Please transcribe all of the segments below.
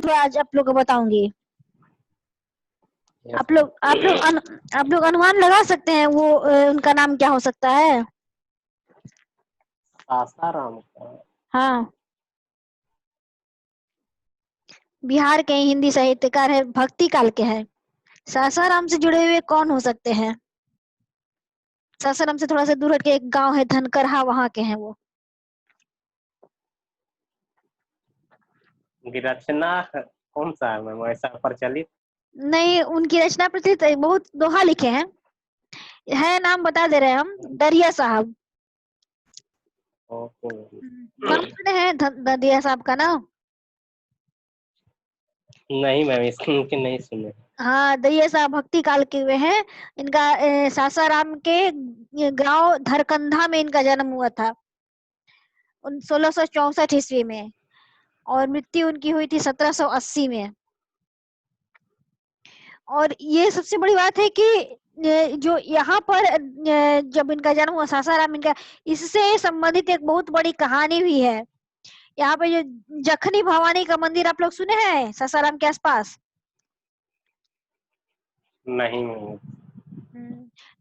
थोड़ा आज आप लोग को बताऊंगी। Yes, आप लोग अनुमान लगा सकते हैं वो उनका नाम क्या हो सकता है? सासाराम का। हाँ, बिहार के ही हिंदी साहित्यकार है, भक्ति काल के हैं। सासाराम से जुड़े हुए कौन हो सकते हैं? सासाराम से थोड़ा सा दूर हटके एक गांव है धनकरहा, वहां के हैं वो। उनकी रचना कौन सा है मैम ऐसा प्रचलित? नहीं, उनकी रचना प्रचलित बहुत दोहा लिखे हैं। है नाम बता दे रहे हैं हम, दरिया साहब। ओके। नाम सुने हैं दरिया साहब का नाम? नहीं मैम, इसके नहीं सुने। हाँ, दरिया साहब भक्ति काल के हुए हैं। इनका सासाराम के गांव धरकंधा में इनका जन्म हुआ था 1664 ईस्वी में, और मृत्यु उनकी हुई थी 1780 में। और ये सबसे बड़ी बात है कि जो यहाँ पर जब इनका जन्म हुआ सासाराम, इनका इससे संबंधित एक बहुत बड़ी कहानी भी है। यहाँ पे जो जखनी भवानी का मंदिर आप लोग सुने हैं सासाराम के आसपास? नहीं मैम।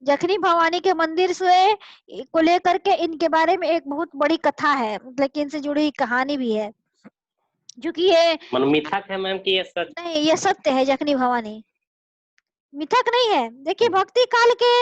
जखनी भवानी के मंदिर से को लेकर के इनके बारे में एक बहुत बड़ी कथा है, मतलब कि इनसे जुड़ी कहानी भी है, जो कि ये मन मिथक है मैम कि ये सच? नहीं, ये सत्य है। जखनी भवानी मिथक नहीं है। देखिए, भक्ति काल के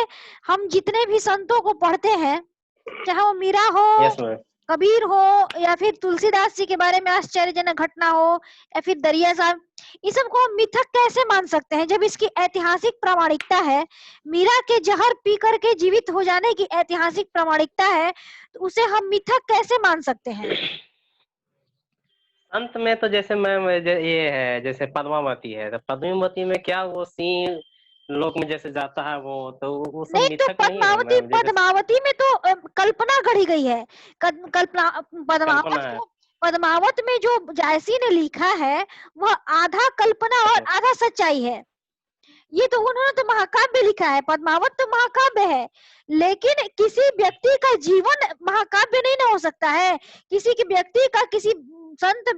हम जितने भी संतों को पढ़ते हैं, चाहे वो मीरा हो, यस मैम। कबीर हो, या फिर तुलसीदास जी के बारे में आश्चर्यजनक घटना हो, या फिर दरिया साहब, इस सब को हम मिथक कैसे मान सकते हैं जब इसकी ऐतिहासिक प्रामाणिकता है? मीरा के जहर पी करके जीवित हो जाने की ऐतिहासिक प्रामाणिकता है, तो उसे हम मिथक कैसे मान सकते हैं? अंत में तो जैसे मैम ये है, जैसे पद्मावती है, तो पद्मावती में क्या वो सिंह लोक में जैसे जाता है वो, तो वो सब नहीं तो मिथक नहीं है मैम? जैसे पद्मावती में तो कल्पना गढ़ी गई है। कल्पना कल्पना पद्मावत है। को पद्मावत में जो जायसी ने लिखा है वह आधा कल्पना और अच्छा। आधा सच्चाई है। ये तो उन्होंने तो महाकाव्य लिखा है, पद्मावत तो महाकाव्य है, लेकिन किसी व्यक्ति का जीवन महाकाव्य नहीं ना हो सकता है। किसी के व्यक्ति का, किसी संत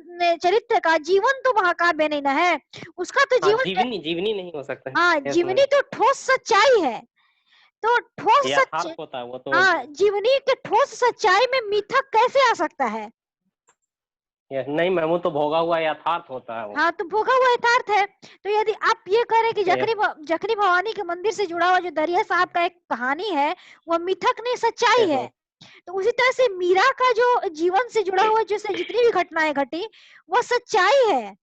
चरित्र का जीवन तो महाकाव्य नहीं ना है। उसका तो हाँ, जीवन, जीवनी जीवनी नहीं हो सकता है। हाँ, यस मैम। जीवनी तो ठोस सच्चाई है। तो ठोस सच, यथार्थ होता है वो तो। हाँ, जीवनी के ठोस सच्चाई में मिथक कैसे आ सकता है? नहीं मैम, वो तो भोगा हुआ यथार्थ होता है वो। हाँ, तो भोगा हुआ यथार्थ है। तो यदि आप ये कह रहे हैं कि यस। जखनी भवानी के मंदिर से जुड़ा हुआ जो दरिया साहब का एक कहानी है, वह मिथक नहीं सच्चाई यस है, मैम। तो उसी तरह से मीरा का जो जीवन से जुड़ा हुआ जैसे जितनी भी घटनाएं घटी वह सच्चाई है।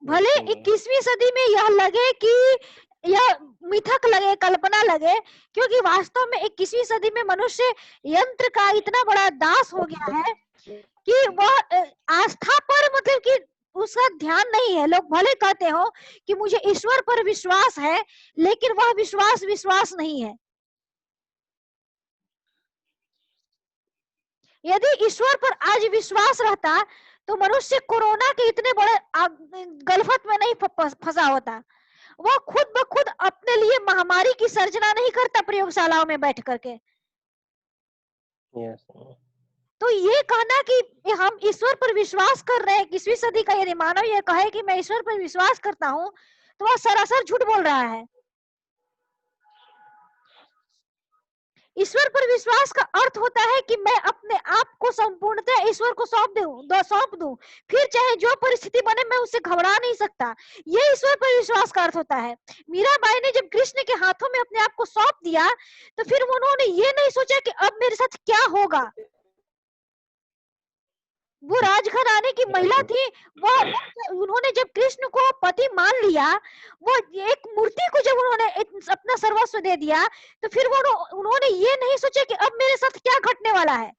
भले ओके मैम। 21वीं सदी में यह लगे कि यह मिथक लगे, कल्पना लगे, क्योंकि वास्तव में 21वीं सदी में मनुष्य यंत्र का इतना बड़ा दास हो गया है कि वह आस्था पर, मतलब कि उसका ध्यान नहीं है। लोग भले कहते हो कि मुझे ईश्वर पर विश्वास है, लेकिन वह विश्वास विश्वास नहीं है। यदि ईश्वर पर आज विश्वास रहता तो मनुष्य कोरोना के इतने बड़े गलफत में नहीं फंसा होता। वह खुद ब खुद अपने लिए महामारी की सर्जना नहीं करता प्रयोगशालाओं में बैठ करके। यस। तो ये कहना कि हम ईश्वर पर विश्वास कर रहे हैं, 21वीं सदी का यदि मानव ये कहे कि मैं ईश्वर पर विश्वास करता हूं, तो वह सरासर झूठ बोल रहा है। ईश्वर पर विश्वास का अर्थ होता है कि मैं अपने आप को संपूर्णतः ईश्वर को सौंप दूं, फिर चाहे जो परिस्थिति बने मैं उससे घबरा नहीं सकता। ये ईश्वर पर विश्वास का अर्थ होता है। मीराबाई ने जब कृष्ण के हाथों में अपने आप को सौंप दिया, तो फिर उन्होंने ये नहीं सोचा कि अब मेरे साथ क्या होगा। वो राजघराने की महिला थी, वह उन्होंने जब कृष्ण को पति मान लिया, वो एक मूर्ति को जब उन्होंने अपना सर्वस्व दे दिया, तो फिर वो उन्होंने ये नहीं सोचा कि अब मेरे साथ क्या घटने वाला है।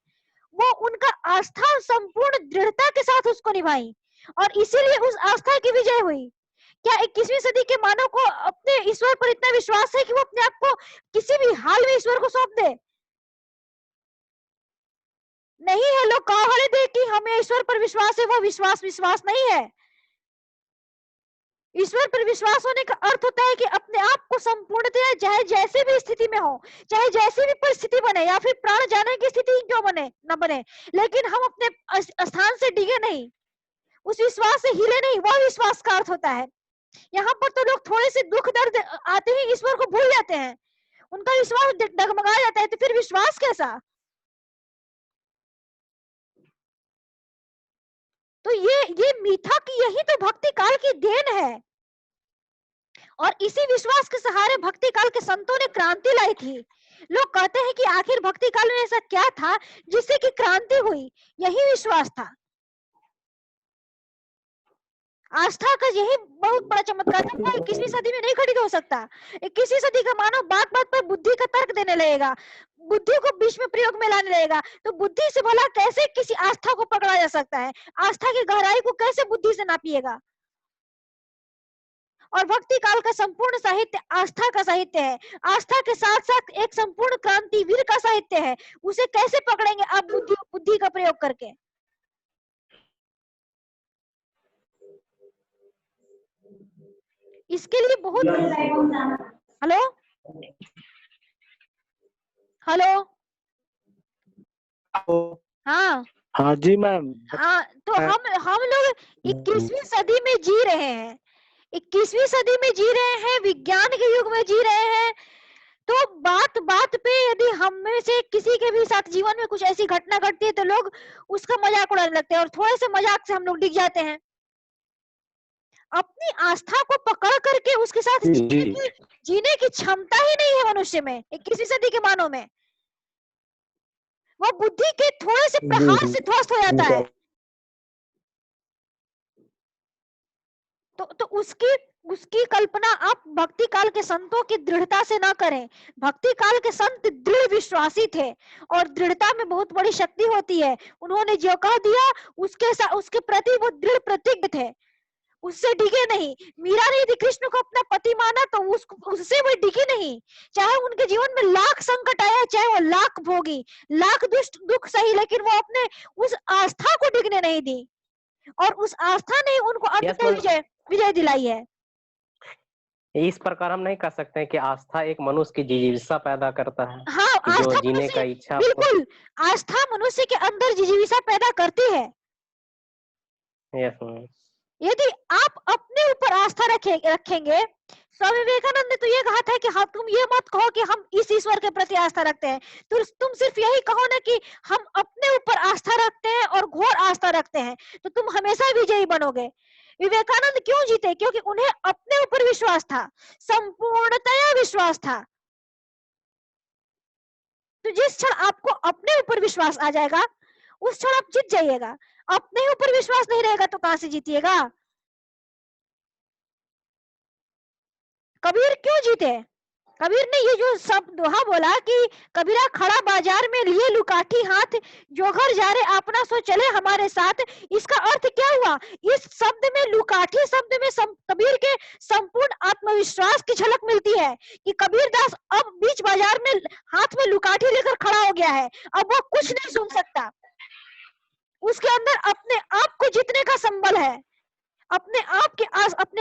वो उनका आस्था संपूर्ण दृढ़ता के साथ उसको निभाई, और इसीलिए उस आस्था की विजय हुई। क्या 21वीं सदी के मानव को अपने ईश्वर पर इतना विश्वास है कि वो अपने आप को किसी भी हाल में ईश्वर को सौंप दे? नहीं है। लोग कह दे कि हमें ईश्वर पर विश्वास है, वो विश्वास विश्वास नहीं है। ईश्वर पर विश्वास होने का अर्थ होता है कि अपने आप को संपूर्णतः, चाहे जैसी भी स्थिति में हो, चाहे जैसी भी परिस्थिति बने, या फिर प्राण जाने की स्थिति क्यों बने न बने, लेकिन हम अपने स्थान से डिगे नहीं। उस विश्वास से हिले नहीं, वह विश्वास का अर्थ होता है। यहाँ पर तो लोग थोड़े से दुख दर्द आते ही ईश्वर को भूल जाते हैं, उनका विश्वास डगमगा जाता है, तो फिर विश्वास कैसा? तो ये मीठा की यही तो भक्ति काल की देन है, और इसी विश्वास के सहारे भक्ति काल के संतों ने क्रांति लाई थी। लोग कहते हैं कि आखिर भक्ति काल में ऐसा क्या था जिससे कि क्रांति हुई? यही विश्वास था। आस्था का यही बहुत बड़ा चमत्कार था। वो 21वीं सदी में नहीं खड़ी हो सकता। 21वीं सदी का मानव बात बात पर बुद्धि का तर्क देने लगेगा, बुद्धि को बीच में प्रयोग में लाने लगेगा, तो बुद्धि से भला कैसे किसी आस्था को पकड़ा जा सकता है? आस्था की गहराई को कैसे बुद्धि से नापिएगा? और भक्ति काल का संपूर्ण साहित्य आस्था का साहित्य है। आस्था के साथ साथ एक संपूर्ण क्रांतिवीर का साहित्य है। उसे कैसे पकड़ेंगे आप बुद्धि का प्रयोग करके? इसके लिए बहुत हेलो हेलो हाँ हाँ जी मैम। हाँ, तो हम लोग 21वीं सदी में जी रहे हैं, 21वीं सदी में जी रहे हैं, विज्ञान के युग में जी रहे हैं। तो बात बात पे यदि हम में से किसी के भी साथ जीवन में कुछ ऐसी घटना घटती है तो लोग उसका मजाक उड़ाने लगते हैं, और थोड़े से मजाक से हम लोग डिग जाते हैं। अपनी आस्था को पकड़ करके उसके साथ जीने की क्षमता ही नहीं है मनुष्य में 21वीं सदी के मानव में। वो बुद्धि के थोड़े से प्रहार से ध्वस्त हो जाता है। तो उसकी कल्पना आप भक्ति काल के संतों की दृढ़ता से ना करें। भक्ति काल के संत दृढ़ विश्वासी थे, और दृढ़ता में बहुत बड़ी शक्ति होती है। उन्होंने जो कह दिया उसके प्रति वो दृढ़ प्रतिज्ञ थे, उससे डिगे नहीं। मीरा ने यदि कृष्ण को अपना पति माना तो उससे वो डिगी नहीं। चाहे उनके जीवन में लाख संकट आया, चाहे वो लाख भोगी, लाख दुख सही, लेकिन वो अपने उस आस्था को डिगने नहीं दी, और उस आस्था ने उनको अंत में विजय दिलाई है। इस प्रकार हम नहीं कह सकते हैं कि आस्था एक मनुष्य की जिज्ञासा पैदा करता है। हाँ, जो जीने का इच्छा, बिल्कुल, आस्था मनुष्य के अंदर जिज्ञासा पैदा करती है। यदि आप अपने ऊपर आस्था रखेंगे, स्वामी विवेकानंद ने तो ये कहा था कि हाँ, तुम ये मत कहो कि हम इस ईश्वर के प्रति आस्था रखते हैं, तो तुम सिर्फ यही कहो ना कि हम अपने ऊपर आस्था रखते हैं और घोर आस्था रखते हैं, तो तुम हमेशा विजयी बनोगे। विवेकानंद क्यों जीते? क्योंकि उन्हें अपने ऊपर विश्वास था, संपूर्णतया विश्वास था। तो जिस क्षण आपको अपने ऊपर विश्वास आ जाएगा, उस क्षण आप जीत जाइएगा। अपने ऊपर विश्वास नहीं रहेगा तो कहां से जीतिएगा? कबीर क्यों जीते? कबीर ने ये जो सब दोहा बोला कि कबीरा खड़ा बाजार में लिए लुकाठी हाथ, जो घर जा रहे अपना सो चले हमारे साथ। इसका अर्थ क्या हुआ? इस शब्द में, लुकाठी शब्द में कबीर के संपूर्ण आत्मविश्वास की झलक मिलती है कि कबीर दास अब बीच बाजार में हाथ में लुकाठी लेकर खड़ा हो गया है, अब वो कुछ नहीं सुन सकता। उसके अंदर अपने आप को जीतने का संबल है, अपने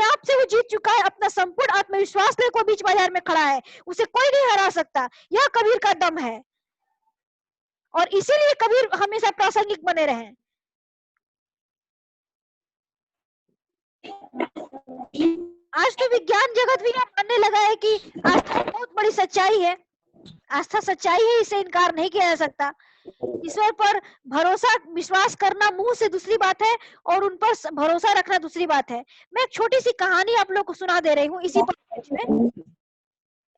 आप से वो जीत चुका है, अपना संपूर्ण आत्मविश्वास लेकर बीच बाजार में खड़ा है, उसे कोई नहीं हरा सकता। यह कबीर का दम है, और इसीलिए कबीर हमेशा प्रासंगिक बने रहे। आज तो विज्ञान जगत भी मानने लगा है कि आस्था बहुत बड़ी सच्चाई है। आस्था सच्चाई है, इसे इनकार नहीं किया जा सकता। ईश्वर पर भरोसा, विश्वास करना मुंह से दूसरी बात है, और उन पर भरोसा रखना दूसरी बात है। मैं एक छोटी सी कहानी आप लोग को सुना दे रही हूँ इसी पर में।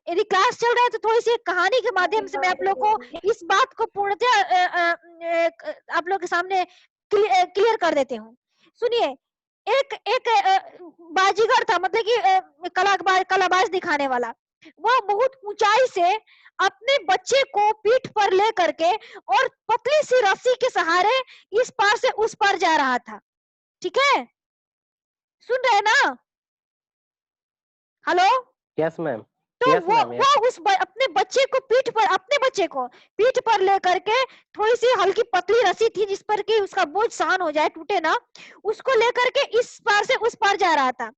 यदि क्लास चल रहा है तो थोड़ी सी कहानी के माध्यम से मैं आप लोग को इस बात को पूर्णतः आप लोग के सामने क्लियर कर देती हूँ। सुनिए, एक बाजीगर था, मतलब कि कलाबाज दिखाने वाला। वो बहुत ऊंचाई से अपने बच्चे को पीठ पर ले करके और पतली सी रस्सी के सहारे इस पार से उस पार जा रहा था। ठीक है, सुन रहे ना? हेलो? Yes ma'am. तो वो अपने बच्चे को पीठ पर लेकर के, थोड़ी सी हल्की पतली रस्सी थी जिस पर कि उसका बोझ सहन हो जाए, टूटे ना, उसको लेकर के इस पार से उस पार जा रहा था।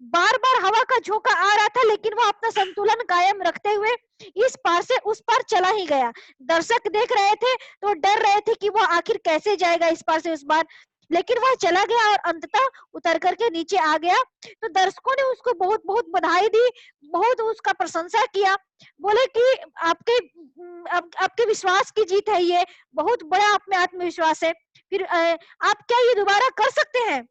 बार बार हवा का झोंका आ रहा था, लेकिन वो अपना संतुलन कायम रखते हुए इस पार से उस पार चला ही गया। दर्शक देख रहे थे तो डर रहे थे कि वो आखिर कैसे जाएगा इस पार से उस पार। लेकिन वह चला गया और अंततः उतर करके नीचे आ गया। तो दर्शकों ने उसको बहुत बहुत बधाई दी, बहुत उसका प्रशंसा किया, बोले कि आपके विश्वास की जीत है, ये बहुत बड़ा आप में आत्मविश्वास है। फिर आप क्या ये दोबारा कर सकते हैं?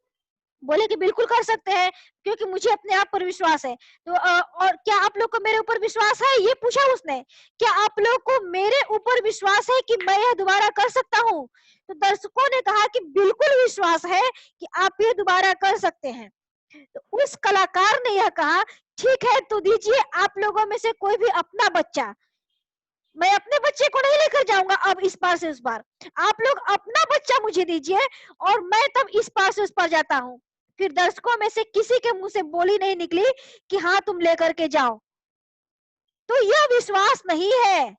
बोले कि बिल्कुल कर सकते हैं, क्योंकि मुझे अपने आप पर विश्वास है। तो और क्या आप लोग को मेरे ऊपर विश्वास है, ये पूछा उसने। क्या आप लोग को मेरे ऊपर विश्वास है कि मैं यह दोबारा कर सकता हूँ? तो दर्शकों ने कहा कि बिल्कुल विश्वास है कि आप ये दोबारा कर सकते हैं। तो उस कलाकार ने यह कहा, ठीक है तो दीजिए आप लोगों में से कोई भी अपना बच्चा, मैं अपने बच्चे को नहीं लेकर जाऊंगा अब इस पार से उस पार, आप लोग अपना बच्चा मुझे दीजिए और मैं तब इस पार से उस पार जाता हूँ। फिर दर्शकों में से किसी के मुंह से बोली नहीं निकली कि हाँ तुम लेकर के जाओ। तो यह विश्वास नहीं है,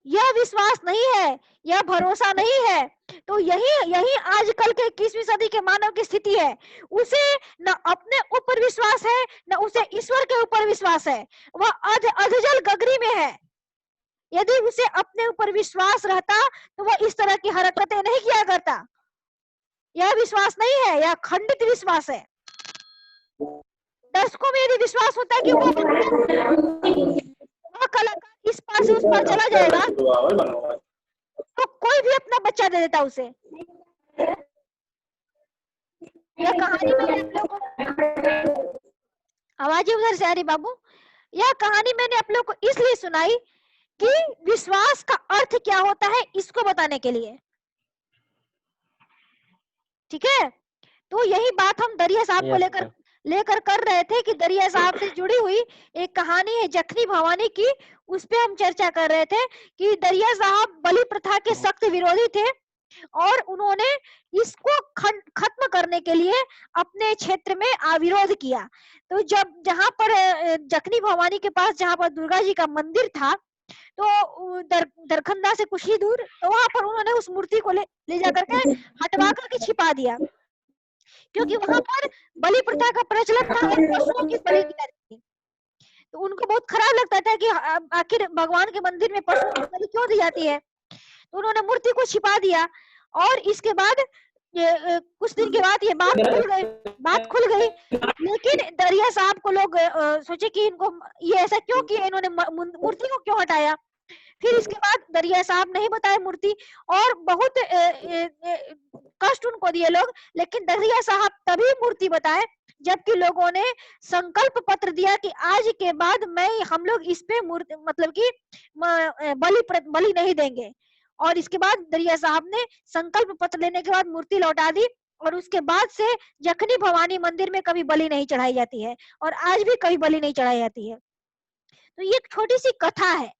यह विश्वास नहीं है, यह भरोसा नहीं है। तो यही आजकल के 21वीं सदी के मानव की स्थिति है। उसे न अपने ऊपर विश्वास है, न उसे ईश्वर के ऊपर विश्वास है, वह अधजल गगरी में है। यदि उसे अपने ऊपर विश्वास रहता तो वह इस तरह की हरकतें नहीं किया करता। यह विश्वास नहीं है, यह खंडित विश्वास है। दर्शकों में यदि विश्वास होता है कि वो कलाकार इस पार से उस पार चला जाएगा, तो कोई भी अपना बच्चा दे देता उसे। यह कहानी मैंने आप लोगों को, आवाज उधर से आ रही बाबू, यह कहानी मैंने आप लोग को इसलिए सुनाई कि विश्वास का अर्थ क्या होता है इसको बताने के लिए। ठीक है, तो यही बात हम दरिया साहब को लेकर कर रहे थे कि दरिया साहब से जुड़ी हुई एक कहानी है जखनी भवानी की, उस पे हम चर्चा कर रहे थे कि दरिया साहब बलि प्रथा के सख्त विरोधी थे और उन्होंने इसको खत्म करने के लिए अपने क्षेत्र में अविरोध किया। तो जब जहां पर जखनी भवानी के पास जहां पर दुर्गा जी का मंदिर था, तो दरखंदा से कुछ ही दूर, तो वहां पर उन्होंने उस मूर्ति को ले जाकर के हटवा करके छिपा दिया, क्योंकि वहां पर बलि प्रथा का प्रचलन था, पशुओं की बलि दी जाती थी। तो उनको बहुत खराब लगता था कि आखिर भगवान के मंदिर में पशुओं की बलि क्यों दी जाती है। तो उन्होंने मूर्ति को छिपा दिया और इसके बाद कुछ दिन के बाद ये बात खुल गई। लेकिन दरिया साहब को लोग सोचे कि इनको ये ऐसा क्यों किया, इन्होंने मूर्ति को क्यों हटाया। फिर इसके बाद दरिया साहब नहीं बताए मूर्ति और बहुत कष्ट उनको दिए लोग, लेकिन दरिया साहब तभी मूर्ति बताए जबकि लोगों ने संकल्प पत्र दिया कि आज के बाद हम लोग इस पे मूर्ति मतलब कि बलि नहीं देंगे। और इसके बाद दरिया साहब ने संकल्प पत्र लेने के बाद मूर्ति लौटा दी और उसके बाद से जखनी भवानी मंदिर में कभी बलि नहीं चढ़ाई जाती है और आज भी कभी बलि नहीं चढ़ाई जाती है। तो ये एक छोटी सी कथा है।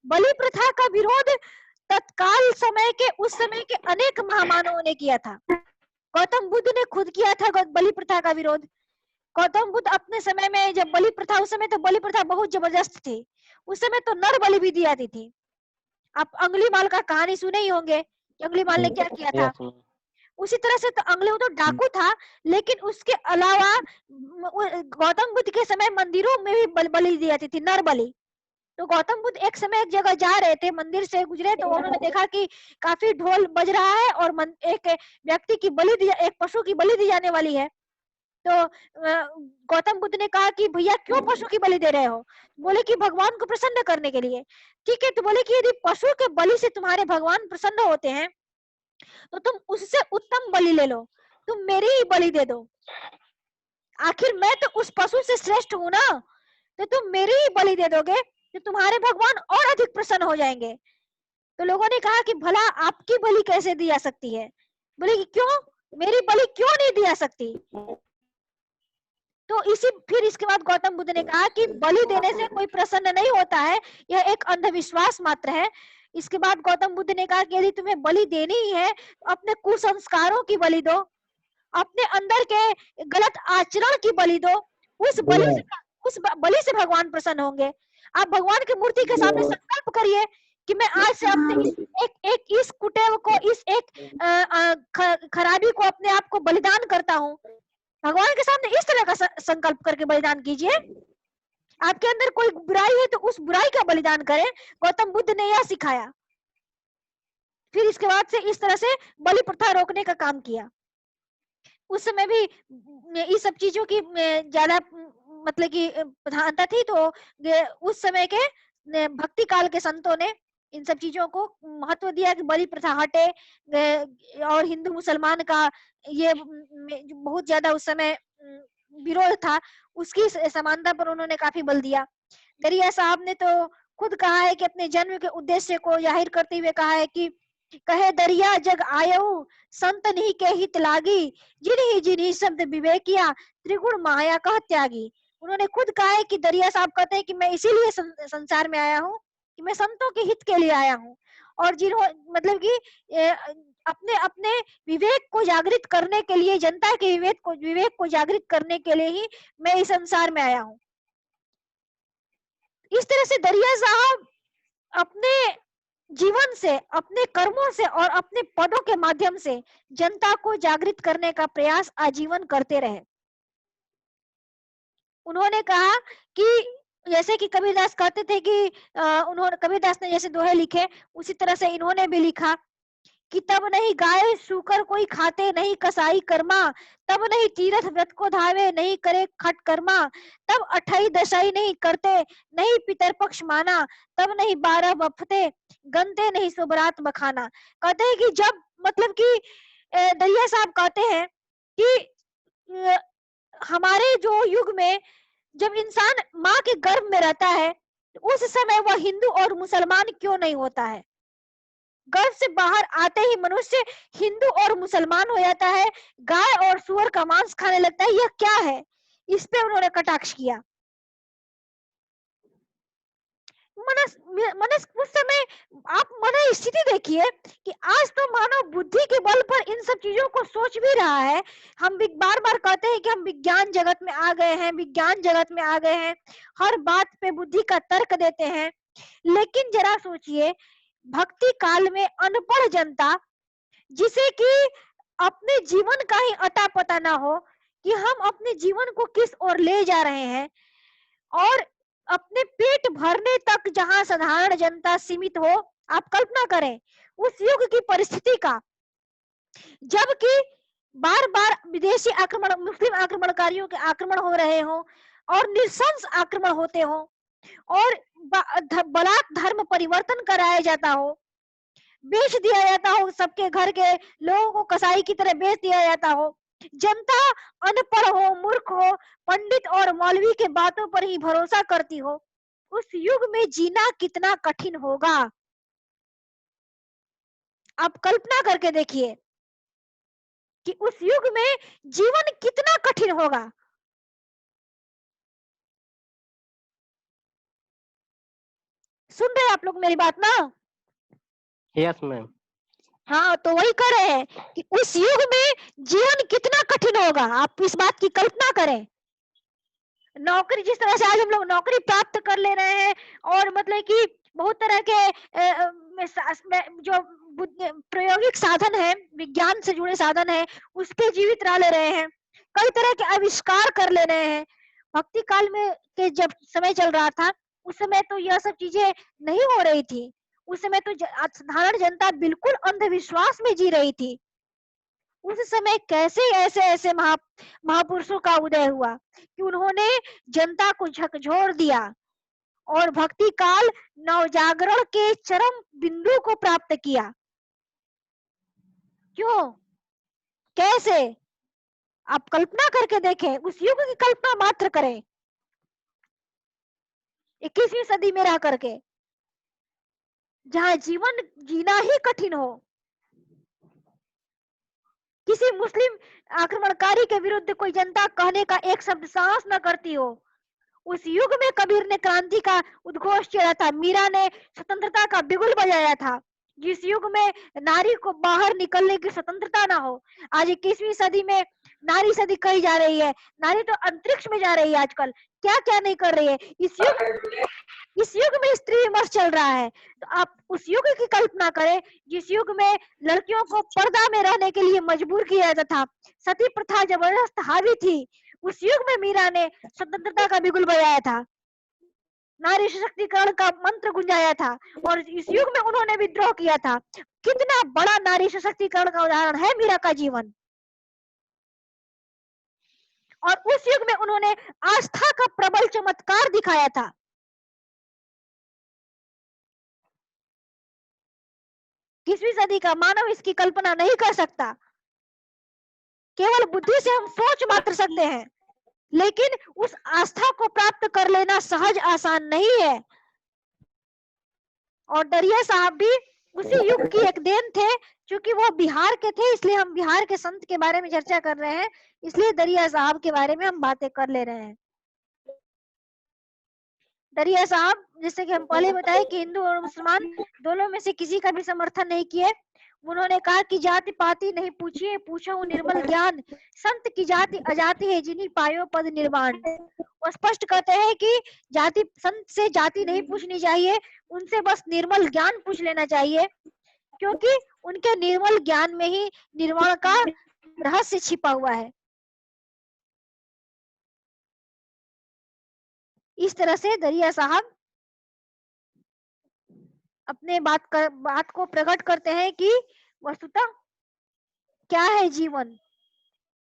बलि प्रथा का विरोध तत्काल समय के उस समय के अनेक महामानवों ने किया था। गौतम बुद्ध ने खुद किया था बलि प्रथा का विरोध। गौतम बुद्ध अपने समय में जब बलि प्रथा, उस समय तो बलि प्रथा बहुत जबरदस्त थी, उस समय तो नर बलि भी दी जाती थी। आप अंगुलीमाल का कहानी सुने ही होंगे, अंगुलीमाल ने क्या किया था। उसी तरह से तो वो तो डाकू था, लेकिन उसके अलावा गौतम बुद्ध के समय मंदिरों में भी बलि दी जाती थी, नर बलि। तो गौतम बुद्ध एक समय एक जगह जा रहे थे, मंदिर से गुजरे तो उन्होंने देखा कि काफी ढोल बज रहा है और एक व्यक्ति की एक पशु की बलि दी जाने वाली है। तो गौतम बुद्ध ने कहा कि भैया क्यों पशु की बलि दे रहे हो। बोले कि भगवान को प्रसन्न करने के लिए। ठीक है, तो बोले कि यदि पशु के बलि से तुम्हारे भगवान प्रसन्न होते हैं तो तुम उससे उत्तम बलि ले लो, तुम मेरी ही बलि दे दो। आखिर मैं तो उस पशु से श्रेष्ठ हूं ना, तो तुम मेरी ही बलि दे दोगे तो तुम्हारे भगवान और अधिक प्रसन्न हो जाएंगे। तो लोगों ने कहा कि भला आपकी बलि कैसे दी जा सकती है। बोले कि क्यों, मेरी बलि क्यों नहीं दी जा सकती। तो फिर इसके बाद गौतम बुद्ध ने कहा कि बलि देने से कोई प्रसन्न नहीं होता है, यह एक अंधविश्वास मात्र है। इसके बाद गौतम बुद्ध ने कहा कि यदि तुम्हें बलि देनी ही है तो अपने कुसंस्कारों की बलि दो, अपने अंदर के गलत आचरण की बलि दो। उस बलि से भगवान प्रसन्न होंगे। आप भगवान की मूर्ति के सामने संकल्प करिए कि मैं आज से अपने इस कुटेव को, इस एक खराबी को, अपने आप को बलिदान करता हूँ। भगवान के सामने इस तरह का संकल्प करके बलिदान कीजिए। आपके अंदर कोई बुराई है तो उस बुराई का बलिदान करें। गौतम बुद्ध ने यह सिखाया। फिर इसके बाद से इस तरह से बलि प्रथा रोकने का काम किया। उस समय भी इस सब चीजों की ज्यादा मतलब कि प्रधानता थी, तो उस समय के भक्ति काल के संतों ने इन सब चीजों को महत्व दिया कि बलि प्रथा हटे, और हिंदू मुसलमान का ये बहुत ज्यादा उस समय विरोध था, उसकी समानता पर उन्होंने काफी बल दिया। दरिया साहब ने तो खुद कहा है कि अपने जन्म के उद्देश्य को जाहिर करते हुए कहा है कि कहे दरिया जग आयऊ संत नहीं के हित लागी, जिन्ही शब्द विवेकिया त्रिगुण माया कह त्यागी। उन्होंने खुद कहा है कि दरिया साहब कहते हैं कि मैं इसीलिए संसार में आया हूँ कि मैं संतों के हित के लिए आया हूँ, और जिन्हों मतलब कि अपने अपने विवेक को जागृत करने के लिए, जनता के विवेक को जागृत करने के लिए ही मैं इस संसार में आया हूँ। इस तरह से दरिया साहब अपने जीवन से, अपने कर्मों से और अपने पदों के माध्यम से जनता को जागृत करने का प्रयास आजीवन करते रहे। उन्होंने कहा कि जैसे कि कबीरदास कहते थे कि उन्होंने कबीरदास ने जैसे दोहे लिखे, उसी तरह से इन्होंने भी लिखा कि तब नहीं गाय सूकर कोई खाते, नहीं कसाई कर्मा, तब नहीं तीर्थ व्रत को धावे, नहीं करे खट कर्मा, तब अठाई दशाई नहीं करते, नहीं पितर पक्ष माना, तब नहीं 12 बफते, गनते नहीं सुबरात बखाना। कहते हैं कि जब मतलब कि दरिया साहब कहते हैं कि हमारे जो युग में जब इंसान माँ के गर्भ में रहता है, उस समय वह हिंदू और मुसलमान क्यों नहीं होता है? गर्भ से बाहर आते ही मनुष्य हिंदू और मुसलमान हो जाता है, गाय और सुअर का मांस खाने लगता है, यह क्या है? इस पे उन्होंने कटाक्ष किया। उस समय आप मन स्थिति देखिए कि आज तो मानव बुद्धि के बल पर इन सब चीजों को सोच भी रहा है। हम बार बार कहते हैं कि हम विज्ञान जगत में आ गए हैं, विज्ञान जगत में आ गए हैं, हर बात पे बुद्धि का तर्क देते हैं, लेकिन जरा सोचिए भक्ति काल में अनपढ़ जनता, जिसे कि अपने जीवन का ही अता पता ना हो कि हम अपने जीवन को किस ओर ले जा रहे हैं, और अपने पेट भरने तक जहां साधारण जनता सीमित हो, आप कल्पना करें उस युग की परिस्थिति का, जबकि बार बार विदेशी आक्रमण, मुस्लिम आक्रमणकारियों के आक्रमण हो रहे हो और नृशंस आक्रमण होते हो, और बलात् धर्म परिवर्तन कराया जाता हो, बेच दिया जाता हो, सबके घर के लोगों को कसाई की तरह बेच दिया जाता हो, जनता अनपढ़ हो, मूर्ख हो, पंडित और मौलवी के बातों पर ही भरोसा करती हो, उस युग में जीना कितना कठिन होगा। आप कल्पना करके देखिए कि उस युग में जीवन कितना कठिन होगा। सुन रहे आप लोग मेरी बात ना? Yes ma'am. हाँ, तो वही कह रहे हैं कि उस युग में जीवन कितना कठिन होगा, आप इस बात की कल्पना करें। नौकरी, जिस तरह से आज हम लोग नौकरी प्राप्त कर ले रहे हैं, और मतलब कि बहुत तरह के जो प्रायोगिक साधन है, विज्ञान से जुड़े साधन है, उस पे जीवित रह ले रहे हैं, कई तरह के आविष्कार कर ले रहे हैं। भक्ति काल में के जब समय चल रहा था, उस समय तो यह सब चीजें नहीं हो रही थी। उस समय तो साधारण जनता बिल्कुल अंधविश्वास में जी रही थी। उस समय कैसे ऐसे ऐसे महापुरुषों का उदय हुआ कि उन्होंने जनता को झकझोर दिया, और भक्ति काल नवजागरण के चरम बिंदु को प्राप्त किया। क्यों, कैसे? आप कल्पना करके देखें, उस युग की कल्पना मात्र करें, 21वीं सदी में रह करके, जहां जीवन जीना ही कठिन हो, किसी मुस्लिम आक्रमणकारी के विरुद्ध कोई जनता कहने का एक शब्द साहस न करती हो। उस युग में कबीर ने क्रांति का उद्घोष किया था, मीरा ने स्वतंत्रता का बिगुल बजाया था। जिस युग में नारी को बाहर निकलने की स्वतंत्रता ना हो, आज 21वीं सदी में नारी सदी कही जा रही है, नारी तो अंतरिक्ष में जा रही है आजकल, क्या क्या नहीं कर रही है। इस युग में स्त्री विमर्श चल रहा है, तो आप उस युग की कल्पना करें जिस युग में लड़कियों को पर्दा में रहने के लिए मजबूर किया जाता था, सती प्रथा जबरदस्त हावी थी। उस युग में मीरा ने स्वतंत्रता का बिगुल बजाया था। नारी सशक्तिकरण का मंत्र गुंजाया था और इस युग में उन्होंने विद्रोह किया था। कितना बड़ा नारी सशक्तिकरण का उदाहरण है मीरा का जीवन। और उस युग में उन्होंने आस्था का प्रबल चमत्कार दिखाया था। किसवीं सदी का मानव इसकी कल्पना नहीं कर सकता। केवल बुद्धि से हम सोच मात्र सकते हैं, लेकिन उस आस्था को प्राप्त कर लेना सहज आसान नहीं है। और दरिया साहब भी उसी युग की एक देन थे। क्योंकि वो बिहार के थे, इसलिए हम बिहार के संत के बारे में चर्चा कर रहे हैं, इसलिए दरिया साहब के बारे में हम बातें कर ले रहे हैं। दरिया साहब, जैसे कि हम पहले बताए कि हिंदू और मुसलमान दोनों में से किसी का भी समर्थन नहीं किए। उन्होंने कहा कि जाति पाति नहीं पूछिए, पूछो निर्मल ज्ञान, संत की जाति अजाति है, जिन्हीं पायो पद निर्वाण। वो स्पष्ट कहते हैं कि जाति, संत से जाति नहीं पूछनी चाहिए, उनसे बस निर्मल ज्ञान पूछ लेना चाहिए, क्योंकि उनके निर्मल ज्ञान में ही निर्वाण का रहस्य छिपा हुआ है। इस तरह से दरिया साहब अपने बात को प्रकट करते हैं कि वस्तुतः क्या है जीवन,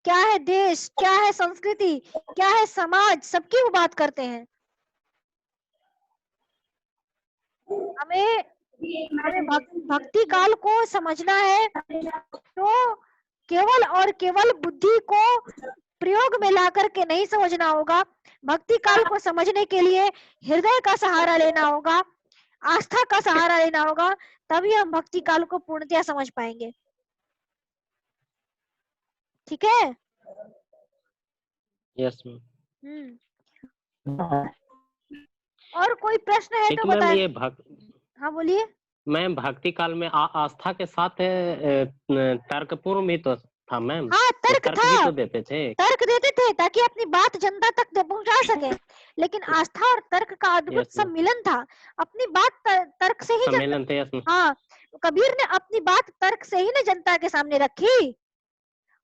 क्या है देश, क्या है संस्कृति, क्या है समाज, सबकी वो बात करते हैं। हमें भक्ति काल को समझना है तो केवल और केवल बुद्धि को प्रयोग में ला करके नहीं समझना होगा। भक्ति काल को समझने के लिए हृदय का सहारा लेना होगा, आस्था का सहारा लेना होगा, तभी हम भक्ति काल को पूर्णतया समझ पाएंगे। ठीक है? यस और कोई प्रश्न है तो बताएं। ये हाँ बोलिए। मैम, भक्ति काल में आस्था के साथ तर्कपूर्ण भी तो था मैम। हाँ, तर्क था, भी तो देते थे, तर्क देते थे ताकि अपनी बात जनता तक पहुंचा सके। लेकिन आस्था और तर्क का अद्भुत सम्मिलन था। अपनी बात तर्क से ही सम्मेलन थे। हाँ, कबीर ने अपनी बात तर्क से ही ना जनता के सामने रखी।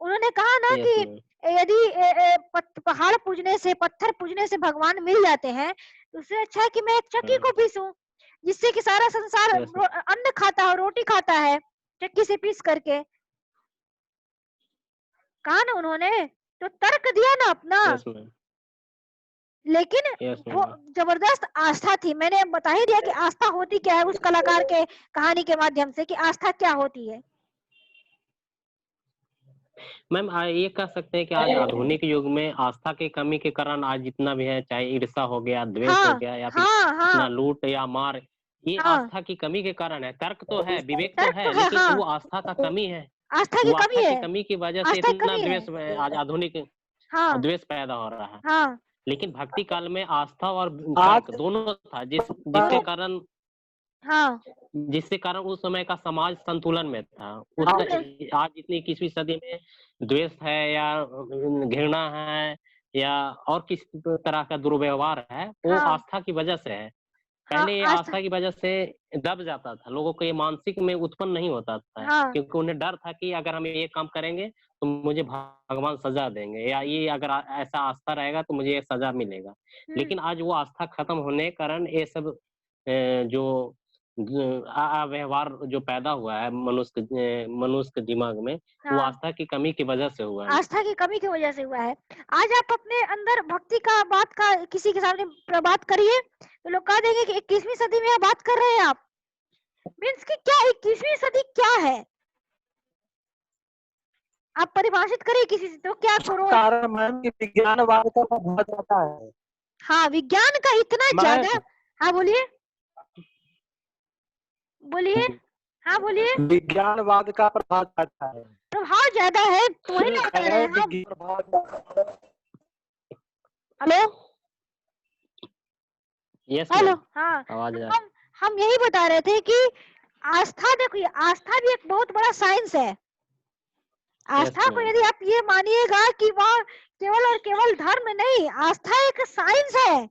उन्होंने कहा ना कि यदि पहाड़ पूजने से, पत्थर पूजने से भगवान मिल जाते हैं, तो उससे अच्छा है कि मैं एक चक्की को पीसूं, जिससे कि सारा संसार अन्न खाता है, रोटी खाता है, चक्की से पीस करके। कहा ना उन्होंने, तो तर्क दिया ना अपना। लेकिन वो जबरदस्त आस्था थी। मैंने बता ही दिया कि आस्था होती क्या है उस कलाकार के कहानी के माध्यम से, कि आस्था क्या होती है। मैम, ये कह सकते हैं कि आज आधुनिक युग में आस्था की कमी के कारण आज जितना भी है, चाहे ईर्षा हो गया, द्वेष हो गया, या फिर इतना लूट या मार, ये आस्था की कमी के कारण है। तर्क तो है, विवेक तो है, लेकिन वो आस्था का कमी है। आस्था की कमी है, कमी की वजह से इतना द्वेष, आज आधुनिक द्वेष पैदा हो रहा है। लेकिन भक्ति काल में आस्था और तर्क दोनों था, जिसके कारण जिसके कारण उस समय का समाज संतुलन में था। आज इतनी 21वीं सदी में द्वेष है या घृणा है या और किसी तरह का दुर्व्यवहार है, वो आस्था की वजह से है। पहले ये आस्था की वजह से दब जाता था, लोगों को ये मानसिक में उत्पन्न नहीं होता था, क्योंकि उन्हें डर था कि अगर हम ये काम करेंगे तो मुझे भगवान सजा देंगे, या ये अगर ऐसा आस्था रहेगा तो मुझे ये सजा मिलेगा। लेकिन आज वो आस्था खत्म होने के कारण ये सब जो व्यवहार जो पैदा हुआ है मनुष्य के दिमाग में, वो आस्था की कमी की वजह से हुआ है। आस्था की कमी की वजह से हुआ है। आज आप अपने अंदर भक्ति का बात का किसी के सामने बात करिए तो लोग कह देंगे कि 21वीं सदी में बात कर रहे हैं आप। मीन्स कि क्या 21वीं सदी क्या है, आप परिभाषित करिए किसी से, तो क्या करो। कारण मैम कि विज्ञानवाद का बहुत ज्यादा है। हाँ, विज्ञान का इतना ज्यादा। हाँ बोलिए बोलिए। हाँ बोलिए। विज्ञानवाद का प्रभाव ज्यादा है। प्रभाव ज्यादा है तो वही ना बता रहे हैं। Hello hello. हाँ, हम यही बता रहे थे कि आस्था, देखिए आस्था भी एक बहुत बड़ा साइंस है। आस्था को यदि आप ये मानिएगा कि वह केवल और केवल धर्म नहीं, आस्था एक साइंस है।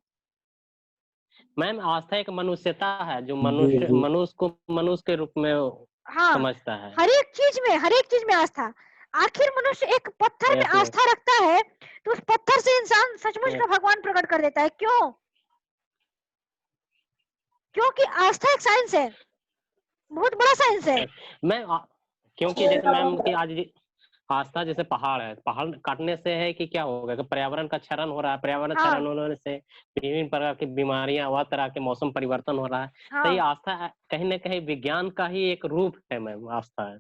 मैम, आस्था एक मनुष्यता है, जो मनुष्य को मनुष्य के रूप में समझता है। हर एक चीज में आस्था। आखिर मनुष्य एक पत्थर में आस्था रखता है तो उस पत्थर से इंसान सचमुच का भगवान प्रकट कर देता है। क्यों? क्योंकि आस्था एक साइंस है, बहुत बड़ा साइंस है। क्योंकि जैसे मैम कि आज आस्था जैसे पहाड़ है, पहाड़ काटने से है कि क्या होगा कि पर्यावरण का क्षरण हो रहा है, पर्यावरण क्षरण होने से विभिन्न प्रकार की बीमारियां व तरह के मौसम परिवर्तन हो रहा है। तो ये आस्था कहीं ना कहीं विज्ञान का ही एक रूप है मैम, आस्था है।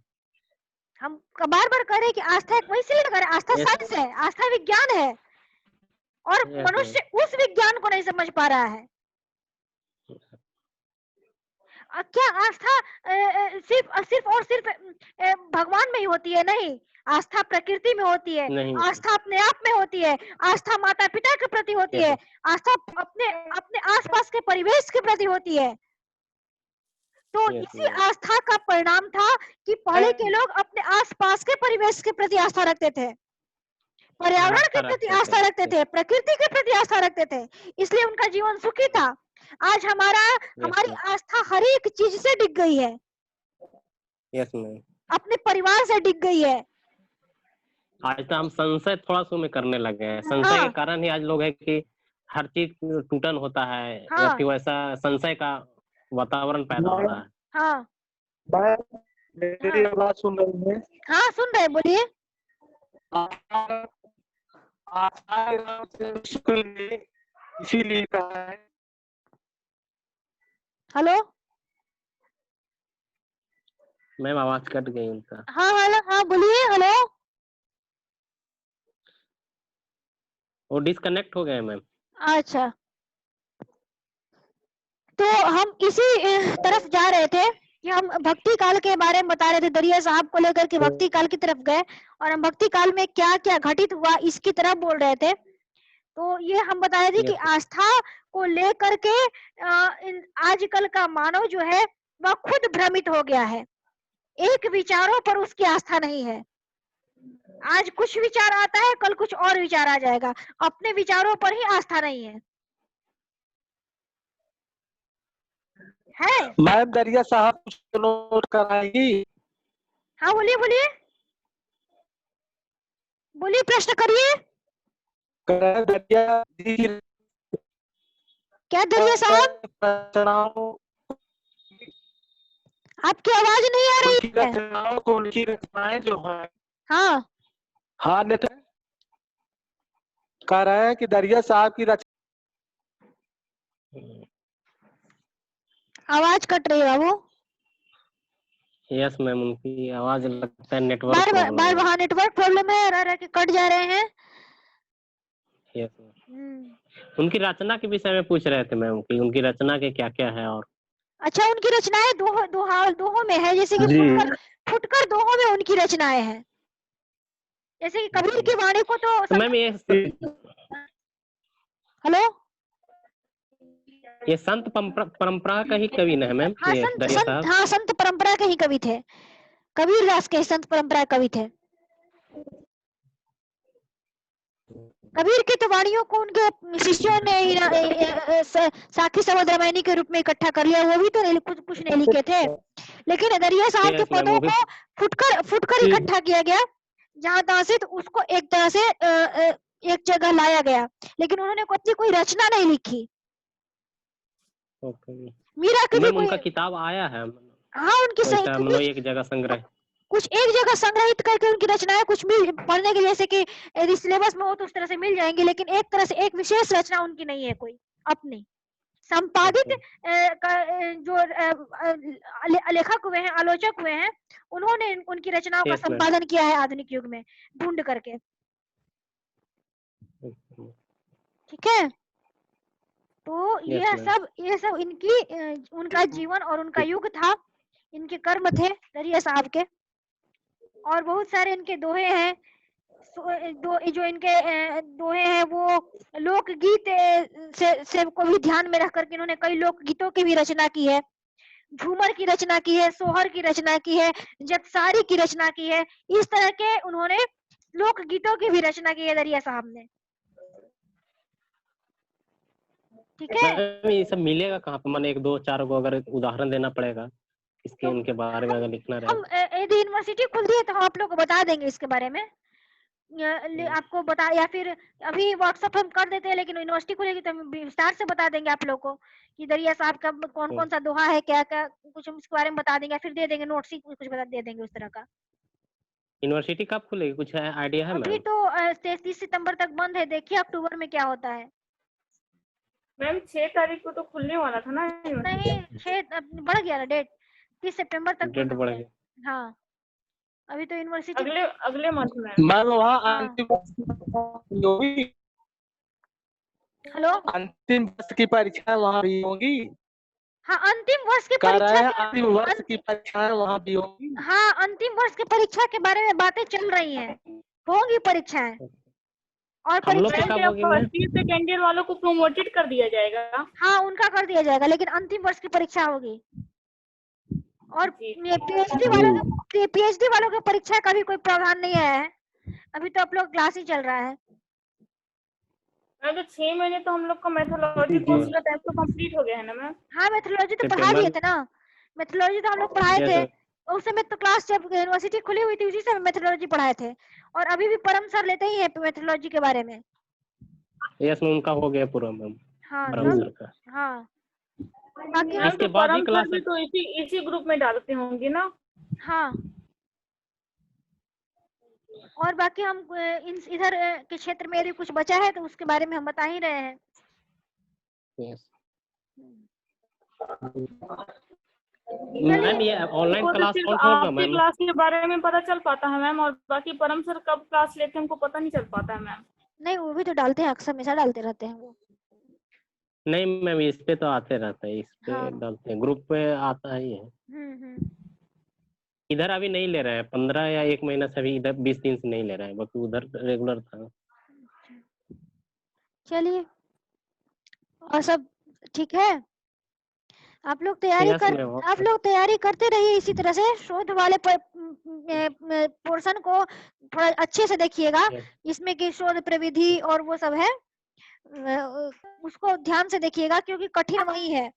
हम बार बार कह रहे हैं कि आस्था एक वैसे लगा रहे, आस्था साइंस है, आस्था विज्ञान है, और मनुष्य उस विज्ञान को नहीं समझ पा रहा है। क्या आस्था सिर्फ और सिर्फ भगवान में ही होती है? नहीं, आस्था प्रकृति में होती है, आस्था अपने आप में होती है, आस्था माता पिता के प्रति होती है, आस्था अपने अपने आसपास के परिवेश के प्रति होती है। तो इसी आस्था का परिणाम था कि पहले के लोग अपने आसपास के परिवेश के प्रति आस्था रखते थे, पर्यावरण के प्रति आस्था रखते थे, प्रकृति के प्रति आस्था रखते थे, इसलिए उनका जीवन सुखी था। आज हमारी आस्था हर एक चीज से डिग गई है। अपने परिवार से डिग गई है। आज तो हम संशय थोड़ा सा में करने लगे हैं। संशय के कारण ही आज लोग है कि हर चीज टूटन होता है, या फिर वैसा संशय का वातावरण पैदा हो रहा है। मेरी आवाज सुन रही है? हाँ सुन रहे, बोलिए। इसीलिए कहा है। हेलो मैम, आवाज कट गई उनका। हाँ हेलो, हाँ बोलिए। हेलो, वो डिस्कनेक्ट हो गए मैम। अच्छा, तो हम इसी तरफ जा रहे थे कि हम भक्ति काल के बारे में बता रहे थे, दरिया साहब को लेकर के भक्ति काल की तरफ गए, और हम भक्ति काल में क्या क्या घटित हुआ इसकी तरफ बोल रहे थे। तो ये हम बता रहे थे कि आस्था को लेकर के आजकल का मानव जो है वह खुद भ्रमित हो गया है। एक विचारों पर उसकी आस्था नहीं है। आज कुछ विचार आता है, कल कुछ और विचार आ जाएगा, अपने विचारों पर ही आस्था नहीं है। मैम, दरिया साहब कुछ नोट कराएंगी? हाँ बोलिए बोलिए बोलिए, प्रश्न करिए। दरिया क्या दरिया साहब, आपकी आवाज नहीं आ रही है। उनकी रचनाएं जो है, हाँ कह रहे हैं कि दरिया साहब की आवाज कट रही है बाबू। यस मैम, उनकी आवाज लगता है नेटवर्क बार वहाँ नेटवर्क प्रॉब्लम है, रह के कट जा रहे हैं। यस, उनकी रचना के विषय में पूछ रहे थे मैम कि उनकी रचना के क्या क्या है। और अच्छा, उनकी रचनाएं दोहों में है, जैसे कि फुटकर दोहों में उनकी रचनाएं हैं। जैसे कि कबीर की वाणी को तो मैम हेलो, ये संत परंपरा का ही कवि है मैम। हाँ, संत परंपरा के ही कवि थे, कबीर दास के संत परंपरा कवि थे। कबीर की तो वाणियों को उनके शिष्यों ने साखी समद रामायणी के रूप में इकट्ठा कर लिया, वो भी तो कुछ नहीं लिखे थे। लेकिन दरिया साहब के पदों को फुटकर इकट्ठा किया गया, जहां तहां से, तो उसको एक तरह से एक जगह लाया गया, लेकिन उन्होंने अपनी कोई रचना नहीं लिखी। मीरा की भी उनका किताब आया है। हाँ, उनकी एक जगह संग्रह, कुछ एक जगह संग्रहित करके उनकी रचनाएं कुछ मिल पढ़ने के लिए, जैसे कि यदि सिलेबस में हो तो उस तरह से मिल जाएंगे, लेकिन एक तरह से एक विशेष रचना उनकी नहीं है कोई अपनी संपादित। जो लेखक हुए हैं, आलोचक हुए हैं, उन्होंने उनकी रचनाओं का संपादन किया है आधुनिक युग में ढूंढ करके। ठीक है, तो ये सब उनका जीवन और उनका युग था, इनके कर्म थे दरिया साहब के। और बहुत सारे इनके दोहे हैं, जो इनके दोहे हैं वो लोकगीत से को भी ध्यान में रख करके इन्होंने कई लोकगीतों की भी रचना की है, झूमर की रचना की है, सोहर की रचना की है, जतसारी की रचना की है। इस तरह के उन्होंने लोकगीतों की भी रचना की है दरिया साहब ने। ठीक है, ये सब मिलेगा कहाँ पे? मैंने 1-2-4 को अगर उदाहरण देना पड़ेगा इसके, उनके बारे में अगर लिखना रहे। हम यदि यूनिवर्सिटी खुल दी है तो हम आप लोग को बता देंगे इसके बारे में। आपको बता, या फिर अभी व्हाट्सएप हम कर देते हैं, लेकिन यूनिवर्सिटी खुलेगी तो हम विस्तार से बता देंगे आप लोग को कि दरिया साहब का कौन कौन सा दोहा है, क्या क्या कुछ हम इसके बारे में बता देंगे, फिर दे देंगे नोट्स ही कुछ बता दे देंगे उस तरह का। यूनिवर्सिटी कब खुलेगी, कुछ आइडिया है अभी मैम? तो 30 सितंबर तक बंद है, देखिए अक्टूबर में क्या होता है। मैम 6 तारीख को तो खुलने वाला था ना नहीं, 6 बढ़ गया ना डेट, 30 सितंबर तक डेट बढ़ गई। हाँ, अभी तो यूनिवर्सिटी अगले मंथ में। मैम वहाँ हाँ। अंतिम होगी, हेलो, अंतिम वर्ष की परीक्षा वहाँ भी होगी। हाँ अंतिम वर्ष की कह रहे परीक्षा हैं अंतिम वर्ष की परीक्षाएं वहाँ भी होगी। हाँ, अंतिम वर्ष की परीक्षा के बारे में बातें चल रही हैं, होंगी परीक्षाएं। और हम लोग परीक्षा कब होगी ma'am? First year second year वालों को प्रोमोटेड कर दिया जाएगा। हाँ, उनका कर दिया जाएगा, लेकिन अंतिम वर्ष की परीक्षा होगी। और पीएचडी वालों की परीक्षा का भी कोई प्रावधान नहीं आया है, अभी तो आप लोग क्लास ही चल रहा है। तो 6 महीने तो हम लोग का मेथोलॉजी कोर्स का टाइम तो कंप्लीट हो गया है ना मैम? हाँ, मेथोलॉजी तो पढ़ा दिए थे ना, मेथोलॉजी तो हम लोग पढ़ाए थे उस समय तो, क्लास जब यूनिवर्सिटी खुली हुई थी उसी समय मेथोलॉजी पढ़ाए थे, और अभी भी परम सर लेते ही है मेथोलॉजी के बारे में। यस मैम, उनका हो गया पूरा मैम। हाँ परम सर का। हाँ, बाकी इसके बाद ही क्लास भी तो इसी ग्रुप में डालते होंगे ना? हाँ, और बाकी हम इधर के क्षेत्र में यदि कुछ बचा है तो उसके बारे में हम बता ही रहे हैं। यस मैम, ये ऑनलाइन क्लास कौन होगा मैम? क्लास के बारे में पता चल पाता है मैम, और बाकी परम सर कब क्लास लेते हैं हमको पता नहीं चल पाता है मैम। नहीं, वो भी तो डालते हैं, अक्सर हमेशा डालते रहते हैं वो। नहीं मैम, इस पे तो आते रहता है, इस पे डालते हैं, ग्रुप पे आता ही है। इधर अभी नहीं ले रहा है, 15 या 1 महीना से, अभी इधर 20 दिन से नहीं ले रहा है, बाकी उधर रेगुलर था। चलिए, और सब ठीक है? आप लोग तैयारी करते रहिए इसी तरह से, शोध वाले पोर्शन को थोड़ा अच्छे से देखिएगा, इसमें की शोध प्रविधि और वो सब है, उसको ध्यान से देखिएगा, क्योंकि कठिन वही है,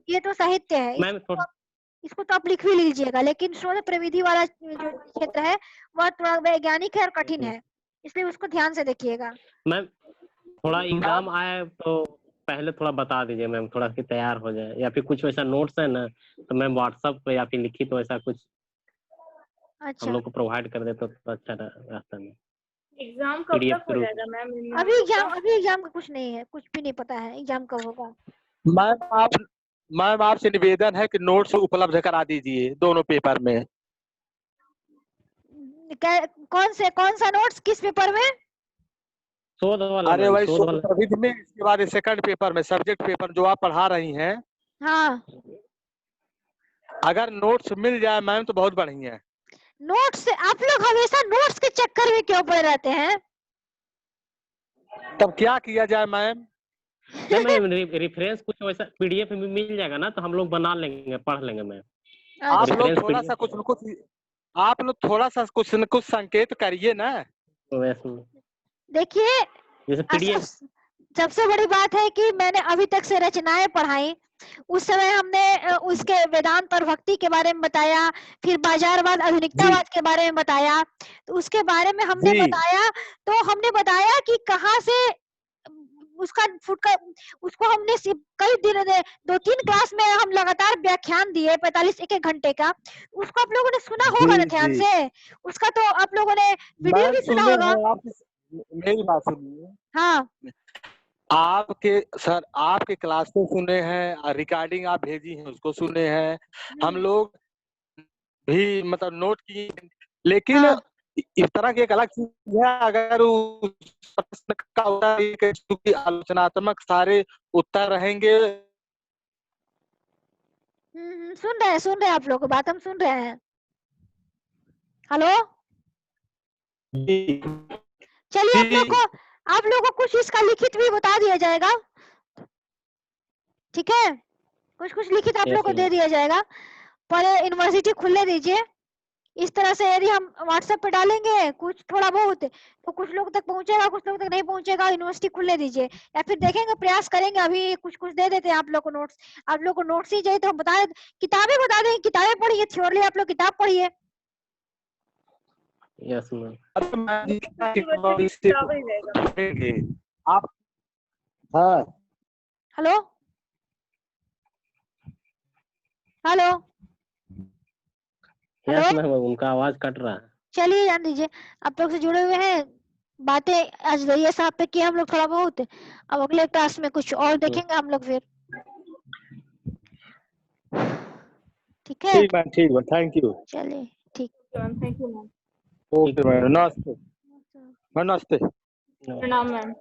ये तो साहित्य है, इसको तो आप लिख भी लीजिएगा, लेकिन शोध प्रविधि वाला जो क्षेत्र है वह थोड़ा वैज्ञानिक है और कठिन है, इसलिए उसको ध्यान से देखिएगा। मैम थोड़ा एग्जाम आए तो पहले थोड़ा बता दीजिए मैम, थोड़ा सी तैयार हो जाए, या फिर कुछ वैसा नोट्स है ना तो मैम व्हाट्सएप पे या फिर लिखित तो वैसा कुछ अच्छा हम लोग को प्रोवाइड कर दे तो अच्छा रहता है। एग्जाम कब तक हो जाएगा मैम? अभी एग्जाम का कुछ नहीं है, कुछ भी नहीं पता है एग्जाम कब होगा। मैम आपसे निवेदन है कि नोट्स उपलब्ध करा दीजिए दोनों पेपर में। कौन सा नोट्स, किस पेपर में? शोध वाला। अरे वही शोध प्रविधि में, इसके बाद सेकंड पेपर में, सब्जेक्ट पेपर जो आप पढ़ा रही हैं। हाँ, अगर नोट्स मिल जाए मैम तो बहुत बढ़िया है। नोट्स, आप लोग हमेशा नोट्स के चक्कर में क्यों पड़े रहते हैं? तब क्या किया जाए मैम? मैम रेफरेंस कुछ वैसा पीडीएफ में मिल जाएगा ना तो हम लोग बना लेंगे, पढ़ लेंगे मैम। आप लोग थोड़ा सा आप लोग थोड़ा सा कुछ न कुछ संकेत करिए ना। देखिए, सबसे बड़ी बात है कि मैंने अभी तक से रचनाएं पढ़ाई, उस समय हमने उसके वेदांत और भक्ति के बारे में बताया, फिर बाजारवाद आधुनिकतावाद के बारे में बताया, तो उसके बारे में हमने बताया कि कहाँ से उसको हमने कई दिन 2-3 क्लास में हम लगातार व्याख्यान दिए 45 एक घंटे का, उसको आप लोगों ने सुना होगा ना ध्यान से, उसका तो आप लोगों ने वीडियो भी सुना होगा। मेरी बात सुनिए। हाँ, आपके क्लास में सुने हैं, रिकॉर्डिंग आप भेजी हैं उसको सुने हैं, हम लोग भी मतलब नोट किए, लेकिन इस तरह की एक अलग चीज है, अगर उस प्रश्न का आलोचनात्मक सारे उत्तर रहेंगे। सुन रहे हैं आप लोग बात, हम सुन रहे हैं। हेलो, चलिए आप लोगों को कुछ इसका लिखित भी बता दिया जाएगा, ठीक है? कुछ लिखित आप लोगों को दे दिया जाएगा, पहले यूनिवर्सिटी खुलने दीजिए। इस तरह से यदि हम व्हाट्सएप पे डालेंगे कुछ थोड़ा बहुत तो कुछ लोग तक पहुंचेगा, कुछ लोग तक नहीं पहुंचेगा, यूनिवर्सिटी खुलने दीजिए, या फिर देखेंगे, प्रयास करेंगे, अभी कुछ दे देते हैं आप लोग को नोट्स। आप लोग को नोट्स ही चाहिए तो हम किताबें बता दें, किताबें पढ़िए, थ्योरी आप लोग किताब पढ़िए, यस मैम। आप हाँ hello hello yes hello ma'am, उनका आवाज कट रहा है। चलिए जान दीजिए, आप लोग से जुड़े हुए हैं, बातें आज रैया साहब पे किए हम लोग थोड़ा बहुत। अब अगले क्लास में कुछ और देखेंगे हम लोग फिर। ठीक है, ठीक मैम, थैंक यू। चलिए ठीक। Thank you ma'am. Okay ma'am, नमस्ते। नमस्ते। प्रणाम मैम।